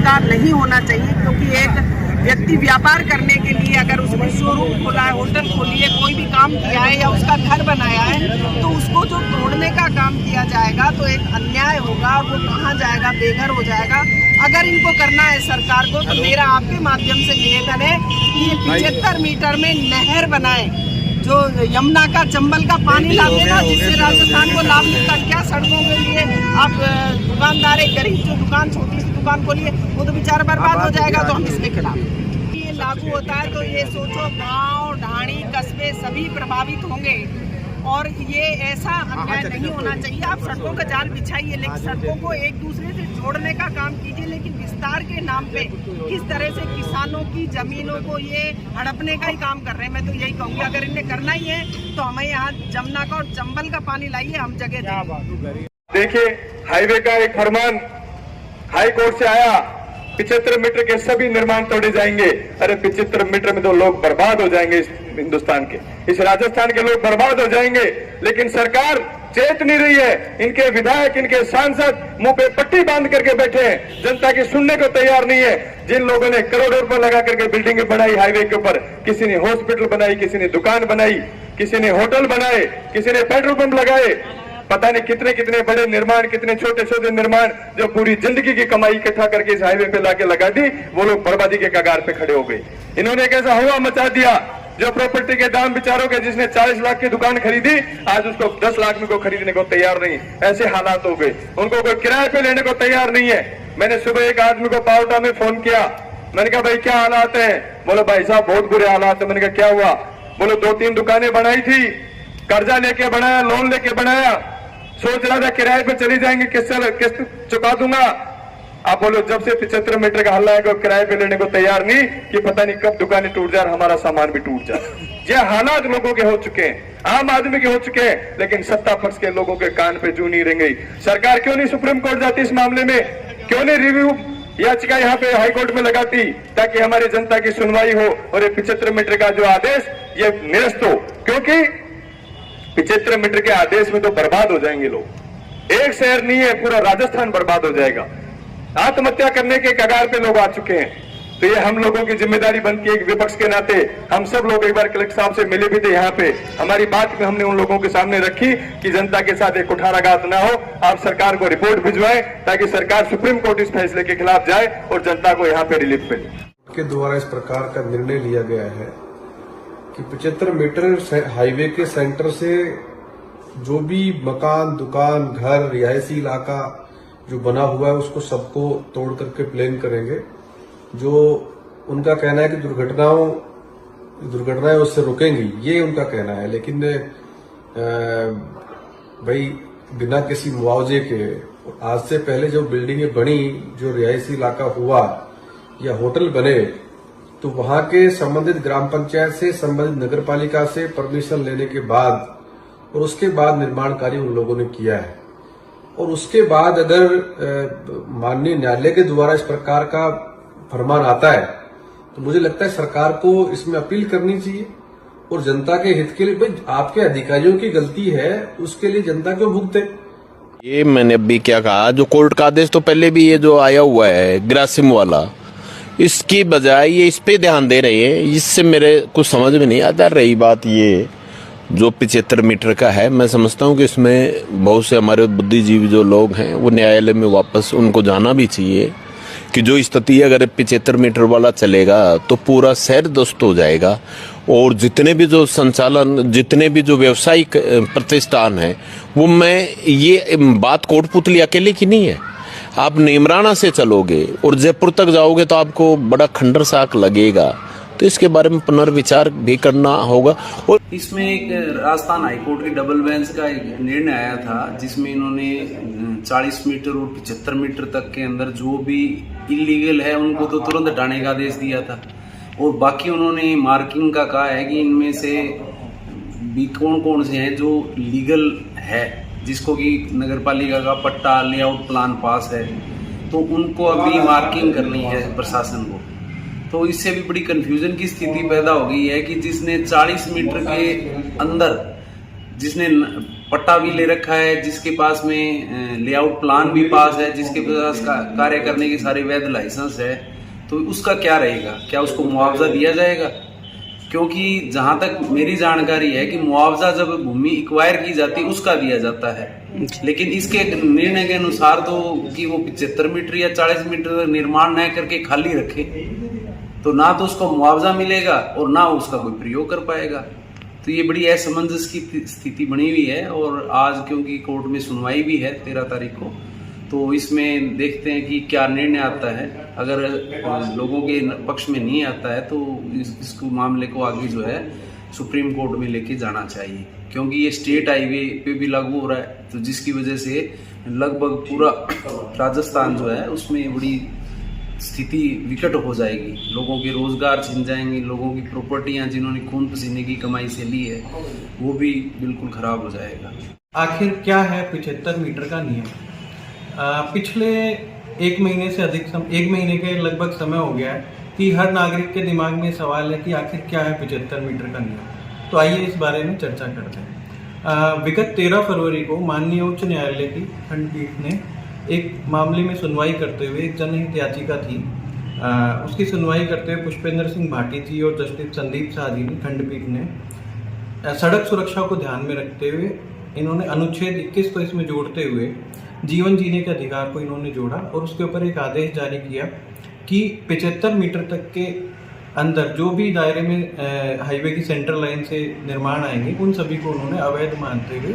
का नहीं होना चाहिए, क्योंकि एक व्यक्ति व्यापार करने के लिए अगर उसने शोरूम खोला है, होटल खोली है, कोई भी काम किया है या उसका घर बनाया है, तो उसको जो तोड़ने का काम किया जाएगा तो एक अन्याय होगा और वो कहाँ जाएगा, बेघर हो जाएगा। अगर इनको करना है सरकार को, तो मेरा आपके माध्यम से निवेदन है कि 75 मीटर में नहर बनाए, जो यमुना का चंबल का पानी लाते ना, जिससे राजस्थान को लाभ मिलता। क्या सड़कों के लिए आप दुकानदार, एक गरीब जो दुकान, छोटी सी दुकान खोलिए, वो तो बेचारा बर्बाद हो जाएगा। तो हम इसके खिलाफ, ये लागू होता है तो ये सोचो गांव, ढाणी, कस्बे सभी प्रभावित होंगे और ये ऐसा अन्याय नहीं होना चाहिए। आप सड़कों का जाल बिछाइए, लेकिन सड़कों को एक दूसरे से जोड़ने का काम कीजिए, लेकिन विस्तार के नाम पे किस तरह से किसानों की जमीनों को ये हड़पने का ही काम कर रहे हैं। मैं तो यही कहूँगी, अगर इन्हें करना ही है तो हमें यहाँ जमुना का और चंबल का पानी लाइए, हम जगह देंगे। देखिए, हाईवे का एक फरमान हाई कोर्ट से आया, 75 मीटर के सभी निर्माण तोड़े जाएंगे। अरे 75 मीटर में तो लोग बर्बाद हो जाएंगे, इस हिंदुस्तान के, इस राजस्थान के लोग बर्बाद हो जाएंगे। लेकिन सरकार चेत नहीं रही है। इनके विधायक, इनके सांसद मुंह पे पट्टी बांध करके बैठे हैं, जनता की सुनने को तैयार नहीं है। जिन लोगों ने करोड़ों रुपए लगा करके बिल्डिंगें बनाई हाईवे के ऊपर, किसी ने हॉस्पिटल बनाई, किसी ने दुकान बनाई, किसी ने होटल बनाए, किसी ने पेट्रोल पंप लगाए, पता नहीं कितने कितने बड़े निर्माण, कितने छोटे छोटे निर्माण, जो पूरी जिंदगी की कमाई इकट्ठा करके इस हाईवे पे लाके लगा दी, वो लोग बर्बादी के कगार पे खड़े हो गए। इन्होंने एक ऐसा हवा मचा दिया, जो प्रॉपर्टी के दाम विचारों के, जिसने 40 लाख की दुकान खरीदी, आज उसको 10 लाख में को खरीदने को तैयार नहीं। ऐसे हालात हो गए, उनको कोई किराए पे लेने को तैयार नहीं है। मैंने सुबह एक आदमी को पावटा में फोन किया, मैंने कहा भाई क्या हालात है? बोले भाई साहब बहुत बुरे हालात है। मैंने कहा क्या हुआ? बोले 2-3 दुकानें बनाई थी, कर्जा लेके बनाया, लोन लेके बनाया, सोच रहा था किराए पे चली जाएंगे, किस्त चुका दूंगा। आप बोलो जब से 75 मीटर का हल्ला है कि किराए पे लेने को तैयार नहीं, कि पता नहीं कब दुकानें टूट जाए, हमारा सामान भी टूट जाए। ये हालात लोगों के हो चुके हैं, आम आदमी के हो चुके हैं, लेकिन सत्ता पक्ष के लोगों के कान पे जू नहीं रह गई। सरकार क्यों नहीं सुप्रीम कोर्ट जाती इस मामले में? क्यों नहीं रिव्यू याचिका यहाँ पे हाई कोर्ट में लगाती, ताकि हमारी जनता की सुनवाई हो और ये 75 मीटर का जो आदेश ये निरस्त हो? क्योंकि 75 मीटर के आदेश में तो बर्बाद हो जाएंगे लोग। एक शहर नहीं है, पूरा राजस्थान बर्बाद हो जाएगा। आत्महत्या करने के कगार पे लोग आ चुके हैं। तो ये हम लोगों की जिम्मेदारी बनती है, एक विपक्ष के नाते। हम सब लोग एक बार कलेक्टर साहब से मिले भी थे यहाँ पे, हमारी बात में हमने उन लोगों के सामने रखी कि जनता के साथ एक कुठाराघात ना हो, आप सरकार को रिपोर्ट भिजवाएं, ताकि सरकार सुप्रीम कोर्ट इस फैसले के खिलाफ जाए और जनता को यहाँ पे रिलीफ मिले। के द्वारा इस प्रकार का निर्णय लिया गया है कि 75 मीटर हाईवे के सेंटर से जो भी मकान, दुकान, घर, रिहायशी इलाका जो बना हुआ है उसको सबको तोड़ करके प्लेन करेंगे। जो उनका कहना है कि दुर्घटनाएं उससे रुकेंगी, ये उनका कहना है। लेकिन भाई बिना किसी मुआवजे के, आज से पहले जो बिल्डिंगें बनी, जो रिहायशी इलाका हुआ या होटल बने, तो वहां के संबंधित ग्राम पंचायत से, संबंधित नगर पालिका से परमिशन लेने के बाद और उसके बाद निर्माण कार्य उन लोगों ने किया है। और उसके बाद अगर माननीय न्यायालय के द्वारा इस प्रकार का फरमान आता है, तो मुझे लगता है सरकार को इसमें अपील करनी चाहिए और जनता के हित के लिए। भाई आपके अधिकारियों की गलती है, उसके लिए जनता क्यों भुगते? ये मैंने अभी क्या कहा, जो कोर्ट का आदेश तो पहले भी ये जो आया हुआ है ग्रासिम वाला, इसकी बजाय ये इस पे ध्यान दे रहे हैं। इससे मेरे कुछ समझ में नहीं आता। रही बात ये जो 75 मीटर का है, मैं समझता हूँ कि इसमें बहुत से हमारे बुद्धिजीवी जो लोग हैं वो न्यायालय में वापस उनको जाना भी चाहिए कि जो स्थिति अगर 75 मीटर वाला चलेगा तो पूरा शहर ध्वस्त हो जाएगा। और जितने भी जो संचालन, जितने भी जो व्यावसायिक प्रतिष्ठान हैं, वो मैं ये बात कोटपुतली अकेले की नहीं है। आप नीमराना से चलोगे और जयपुर तक जाओगे तो आपको बड़ा खंडर साक लगेगा। तो इसके बारे में पुनर्विचार भी करना होगा। और इसमें एक राजस्थान हाईकोर्ट की डबल बेंच का एक निर्णय आया था, जिसमें इन्होंने 40 मीटर और 75 मीटर तक के अंदर जो भी इलीगल है उनको तो तुरंत हटाने का आदेश दिया था। और बाकी उन्होंने मार्किंग का कहा है कि इनमें से भी कौन कौन से हैं जो लीगल है, जिसको कि नगर पालिका का पट्टा, लेआउट प्लान पास है, तो उनको अभी मार्किंग करनी है प्रशासन को। तो इससे भी बड़ी कंफ्यूजन की स्थिति पैदा हो गई है कि जिसने 40 मीटर के अंदर जिसने पट्टा भी ले रखा है, जिसके पास में लेआउट प्लान भी पास है, जिसके पास कार्य करने के सारे वैध लाइसेंस है, तो उसका क्या रहेगा? क्या उसको मुआवजा दिया जाएगा? क्योंकि जहां तक मेरी जानकारी है कि मुआवजा जब भूमि एक्वायर की जाती है उसका दिया जाता है, लेकिन इसके निर्णय के अनुसार तो कि वो 75 मीटर या 40 मीटर निर्माण न करके खाली रखे, तो ना तो उसको मुआवजा मिलेगा और ना उसका कोई प्रयोग कर पाएगा। तो ये बड़ी असमंजस की स्थिति बनी हुई है। और आज क्योंकि कोर्ट में सुनवाई भी है 13 तारीख को, तो इसमें देखते हैं कि क्या निर्णय आता है। अगर लोगों के पक्ष में नहीं आता है तो इसको मामले को आगे जो है सुप्रीम कोर्ट में लेके जाना चाहिए, क्योंकि ये स्टेट हाईवे पे भी लागू हो रहा है, तो जिसकी वजह से लगभग पूरा राजस्थान जो है उसमें बड़ी स्थिति विकट हो जाएगी। लोगों के रोजगार छिन जाएंगे, लोगों की प्रॉपर्टियां जिन्होंने खून पसीने की कमाई से ली है वो भी बिल्कुल खराब हो जाएगा। आखिर क्या है 75 मीटर का नियम? पिछले एक महीने से अधिक एक महीने के लगभग समय हो गया है कि हर नागरिक के दिमाग में सवाल है कि आखिर क्या है 75 मीटर का नियम। तो आइए इस बारे में चर्चा करते हैं। विगत 13 फरवरी को माननीय उच्च न्यायालय की खंडपीठ ने एक मामले में सुनवाई करते हुए, एक जनहित याचिका थी, उसकी सुनवाई करते हुए पुष्पेंद्र सिंह भाटी जी और जस्टिस संदीप शाह जी ने खंडपीठ ने सड़क सुरक्षा को ध्यान में रखते हुए इन्होंने अनुच्छेद 21 को इसमें जोड़ते हुए जीवन जीने के अधिकार को इन्होंने जोड़ा और उसके ऊपर एक आदेश जारी किया कि 75 मीटर तक के अंदर जो भी दायरे में हाईवे की सेंट्रल लाइन से निर्माण आएंगे उन सभी को उन्होंने अवैध मानते हुए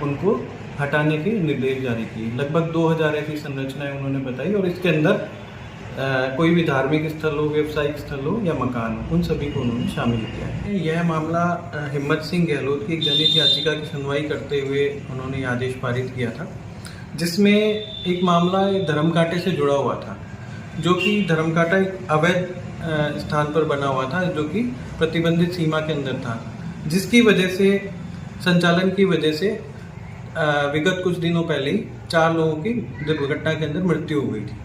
उनको हटाने के निर्देश जारी किए। लगभग 2000 ऐसी संरचनाएं उन्होंने बताई और इसके अंदर कोई भी धार्मिक स्थल हो, व्यावसायिक स्थल हो या मकान हो, उन सभी को उन्होंने शामिल किया। यह मामला हिम्मत सिंह गहलोत की एक जनहित याचिका की सुनवाई करते हुए उन्होंने आदेश पारित किया था, जिसमें एक मामला धर्मकांटे से जुड़ा हुआ था, जो कि धर्मकांटा एक अवैध स्थान पर बना हुआ था जो कि प्रतिबंधित सीमा के अंदर था, जिसकी वजह से संचालन की वजह से विगत कुछ दिनों पहले ही 4 लोगों की दुर्घटना के अंदर मृत्यु हो गई थी।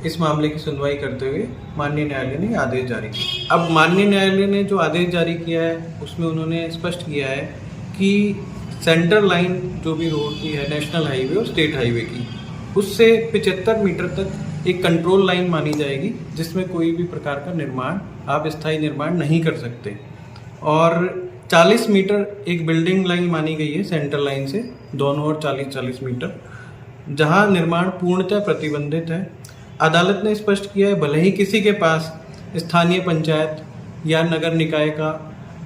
इस मामले की सुनवाई करते हुए माननीय न्यायालय ने आदेश जारी किया। अब माननीय न्यायालय ने जो आदेश जारी किया है उसमें उन्होंने स्पष्ट किया है कि सेंट्रल लाइन जो भी रोड की है, नेशनल हाईवे और स्टेट हाईवे की, उससे 75 मीटर तक एक कंट्रोल लाइन मानी जाएगी, जिसमें कोई भी प्रकार का निर्माण, आप स्थायी निर्माण नहीं कर सकते। और 40 मीटर एक बिल्डिंग लाइन मानी गई है सेंट्रल लाइन से, दोनों ओर 40-40 मीटर, जहां निर्माण पूर्णतः प्रतिबंधित है। अदालत ने स्पष्ट किया है, भले ही किसी के पास स्थानीय पंचायत या नगर निकाय का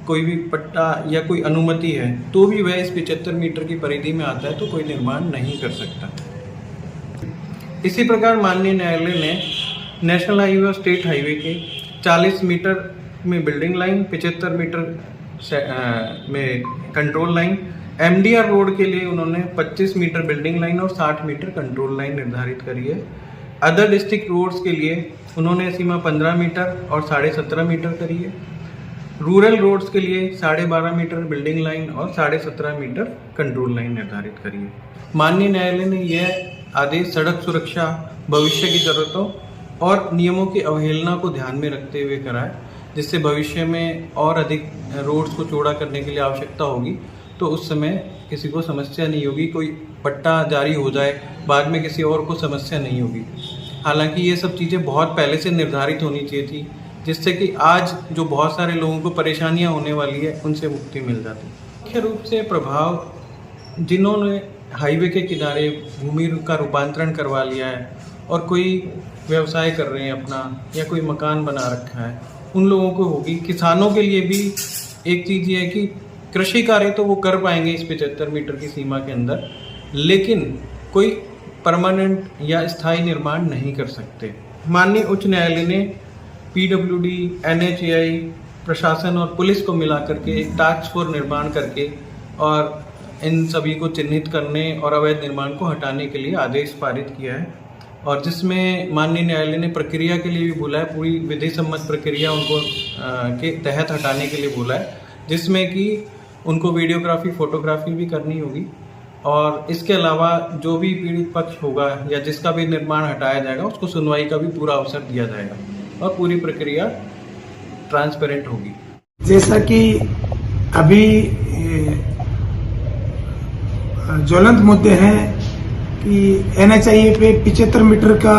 कोई भी पट्टा या कोई अनुमति है, तो भी वह इस 75 मीटर की परिधि में आता है तो कोई निर्माण नहीं कर सकता। इसी प्रकार माननीय न्यायालय ने नेशनल हाईवे और स्टेट हाईवे के 40 मीटर में बिल्डिंग लाइन, 75 मीटर में कंट्रोल लाइन, एमडीआर रोड के लिए उन्होंने 25 मीटर बिल्डिंग लाइन और 60 मीटर कंट्रोल लाइन निर्धारित करी है। अदर डिस्ट्रिक्ट रोड्स के लिए उन्होंने सीमा 15 मीटर और 17.5 मीटर करी है। रूरल रोड्स के लिए 12.5 मीटर बिल्डिंग लाइन और 17.5 मीटर कंट्रोल लाइन निर्धारित करी है। माननीय न्यायालय ने यह आदेश सड़क सुरक्षा, भविष्य की जरूरतों और नियमों की अवहेलना को ध्यान में रखते हुए करा है, जिससे भविष्य में और अधिक रोड्स को चौड़ा करने के लिए आवश्यकता होगी तो उस समय किसी को समस्या नहीं होगी, कोई पट्टा जारी हो जाए बाद में किसी और को समस्या नहीं होगी। हालांकि ये सब चीज़ें बहुत पहले से निर्धारित होनी चाहिए थी, जिससे कि आज जो बहुत सारे लोगों को परेशानियां होने वाली है उनसे मुक्ति मिल जाती। मुख्य रूप से प्रभाव जिन्होंने हाईवे के किनारे भूमि का रूपांतरण करवा लिया है और कोई व्यवसाय कर रहे हैं अपना या कोई मकान बना रखा है, उन लोगों को होगी। किसानों के लिए भी एक चीज़ ये है कि कृषि कार्य तो वो कर पाएंगे इस 75 मीटर की सीमा के अंदर, लेकिन कोई परमानेंट या स्थायी निर्माण नहीं कर सकते। माननीय उच्च न्यायालय ने पीडब्ल्यूडी, एनएचएआई, प्रशासन और पुलिस को मिलाकर के एक टास्क फोर्स निर्माण करके और इन सभी को चिन्हित करने और अवैध निर्माण को हटाने के लिए आदेश पारित किया है, और जिसमें माननीय न्यायालय ने प्रक्रिया के लिए भी बोला है, पूरी विधि सम्मत प्रक्रिया उनको के तहत हटाने के लिए बोला है, जिसमें कि उनको वीडियोग्राफी, फोटोग्राफी भी करनी होगी। और इसके अलावा जो भी पीड़ित पक्ष होगा या जिसका भी निर्माण हटाया जाएगा उसको सुनवाई का भी पूरा अवसर दिया जाएगा और पूरी प्रक्रिया ट्रांसपेरेंट होगी। जैसा कि अभी ज्वलंत मुद्दे हैं कि NHIA पे 75 मीटर का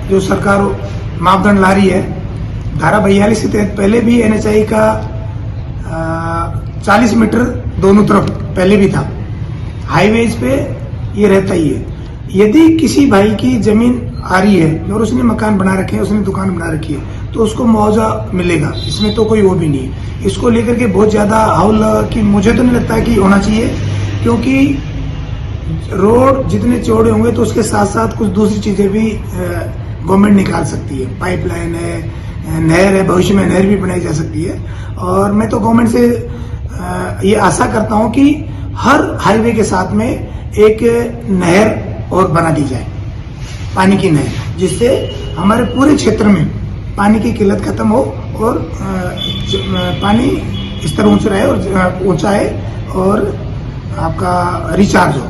जो सरकार मापदंड ला रही है, धारा 42 के तहत पहले भी NHI का 40 मीटर दोनों तरफ पहले भी था। हाईवेज पे ये रहता ही है। यदि किसी भाई की जमीन आ रही है और उसने मकान बना रखे हैं, उसने दुकान बना रखी है, तो उसको मुआवजा मिलेगा, इसमें तो कोई वो भी नहीं है। इसको लेकर के बहुत ज्यादा हाउल की मुझे तो नहीं लगता है कि होना चाहिए, क्योंकि रोड जितने चौड़े होंगे तो उसके साथ साथ कुछ दूसरी चीजें भी गवर्नमेंट निकाल सकती है। पाइपलाइन है, नहर है, भविष्य में नहर भी बनाई जा सकती है। और मैं तो गवर्नमेंट से ये आशा करता हूं कि हर हाईवे के साथ में एक नहर और बना दी जाए, पानी की नहर, जिससे हमारे पूरे क्षेत्र में पानी की किल्लत खत्म हो और पानी स्तर ऊंचा रहे और ऊंचा है और आपका रिचार्ज हो।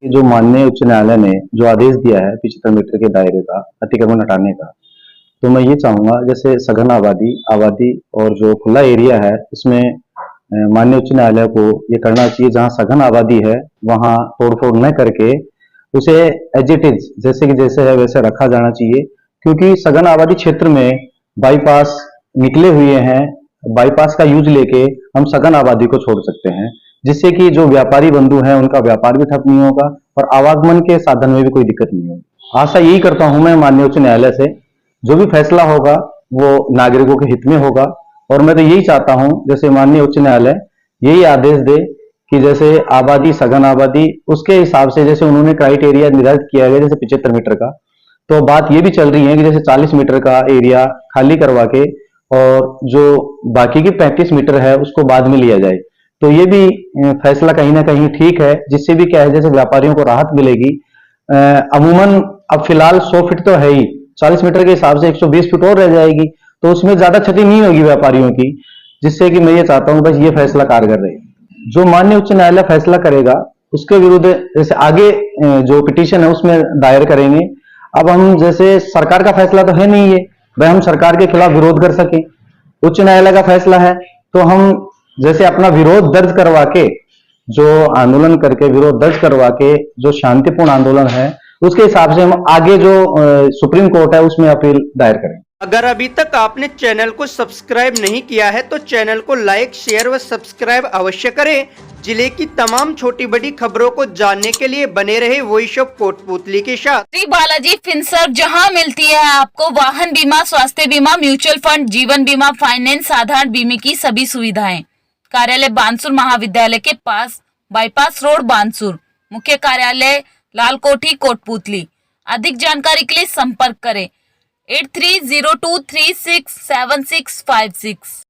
जो माननीय उच्च न्यायालय ने जो आदेश दिया है 75 मीटर के दायरे का अतिक्रमण हटाने का, तो मैं ये चाहूंगा जैसे सघन आबादी और जो खुला एरिया है इसमें माननीय उच्च न्यायालय को ये करना चाहिए, जहां सघन आबादी है वहां तोड़फोड़ न करके उसे एज इट इज जैसे है वैसे रखा जाना चाहिए। क्योंकि सघन आबादी क्षेत्र में बाईपास निकले हुए हैं, बाईपास का यूज लेके हम सघन आबादी को छोड़ सकते हैं, जिससे कि जो व्यापारी बंधु हैं उनका व्यापार भी ठप नहीं होगा और आवागमन के साधन में भी कोई दिक्कत नहीं होगी। आशा यही करता हूं मैं माननीय उच्च न्यायालय से, जो भी फैसला होगा वो नागरिकों के हित में होगा। और मैं तो यही चाहता हूं जैसे माननीय उच्च न्यायालय यही आदेश दे कि जैसे आबादी सघन आबादी उसके हिसाब से जैसे उन्होंने क्राइटेरिया निर्धारित किया गया जैसे 75 मीटर का, तो बात ये भी चल रही है कि जैसे 40 मीटर का एरिया खाली करवा के और जो बाकी की 35 मीटर है उसको बाद में लिया जाए, तो ये भी फैसला कहीं ना कहीं ठीक है, जिससे भी क्या है जैसे व्यापारियों को राहत मिलेगी। अमूमन अब फिलहाल 100 फीट तो है ही, 40 मीटर के हिसाब से 120 फीट और रह जाएगी, तो उसमें ज्यादा क्षति नहीं होगी व्यापारियों की, जिससे कि मैं ये चाहता हूं बस ये फैसला कारगर रहे। जो माननीय उच्च न्यायालय फैसला करेगा उसके विरुद्ध जैसे आगे जो पिटीशन है उसमें दायर करेंगे। अब हम जैसे सरकार का फैसला तो है नहीं है भाई हम सरकार के खिलाफ विरोध कर सके, उच्च न्यायालय का फैसला है, तो हम जैसे अपना विरोध दर्ज करवा के जो आंदोलन करके विरोध दर्ज करवा के जो शांतिपूर्ण आंदोलन है उसके हिसाब से हम आगे जो सुप्रीम कोर्ट है उसमें अपील दायर करें। अगर अभी तक आपने चैनल को सब्सक्राइब नहीं किया है तो चैनल को लाइक, शेयर व सब्सक्राइब अवश्य करें। जिले की तमाम छोटी बड़ी खबरों को जानने के लिए बने रहे वॉइस ऑफ कोटपुतली के साथ। श्री बालाजी फिनसर्व, जहां मिलती है आपको वाहन बीमा, स्वास्थ्य बीमा, म्यूचुअल फंड, जीवन बीमा, फाइनेंस, साधारण बीमे की सभी सुविधाएं। कार्यालय बानसूर महाविद्यालय के पास, बाईपास रोड बानसूर। मुख्य कार्यालय लालकोठी कोटपुतली। अधिक जानकारी के लिए संपर्क करें 8302367656।